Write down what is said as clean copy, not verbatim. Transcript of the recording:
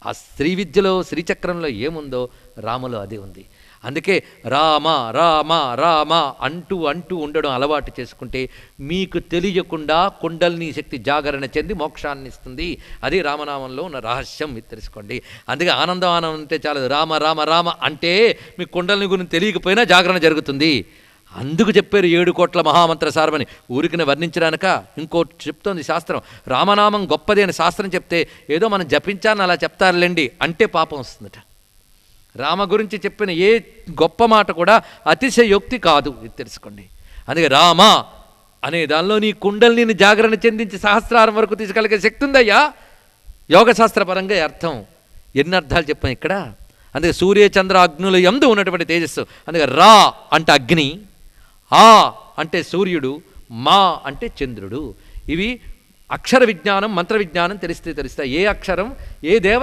ఆ శ్రీ విద్యలో శ్రీచక్రంలో ఏముందో రామలో అది ఉంది. అందుకే రామ రామ రామ అంటూ అంటూ ఉండడం అలవాటు చేసుకుంటే మీకు తెలియకుండా కుండలిని శక్తి జాగరణ చెంది మోక్షాన్ని ఇస్తుంది. అది రామనామంలో ఉన్న రహస్యం, మీరు తెలుసుకోండి. అందుకే ఆనందం ఆనందం అంటే చాలదు, రామ రామ రామ అంటే మీ కుండలిని గురించి తెలియకపోయినా జాగరణ జరుగుతుంది. అందుకు చెప్పారు 7 కోట్ల మహామంత్ర సారమని. ఊరికిని వర్ణించడానిక? ఇంకోటి చెప్తోంది శాస్త్రం. రామనామం గొప్పది అని శాస్త్రం చెప్తే ఏదో మనం జపించాలని అలా చెప్తారులేండి అంటే పాపం వస్తుందట. రామ గురించి చెప్పిన ఏ గొప్ప మాట కూడా అతిశయోక్తి కాదు, ఇది తెలుసుకోండి. అందుకే రామ అనే దానిలో నీ కుండలిని జాగరణ చెందించి సహస్రారం వరకు తీసుకెళ్ళగే శక్తి ఉందయ్యా. యోగశాస్త్రపరంగా అర్థం ఎన్ని అర్థాలు చెప్పాం ఇక్కడ. అందుకే సూర్య చంద్ర అగ్నుల యందు ఉన్నటువంటి తేజస్సు. అందుకే రా అంటే అగ్ని, ఆ అంటే సూర్యుడు, మా అంటే చంద్రుడు. ఇవి అక్షర విజ్ఞానం మంత్ర విజ్ఞానం తెలిస్తే తెలుస్తాయి. ఏ అక్షరం ఏ దేవత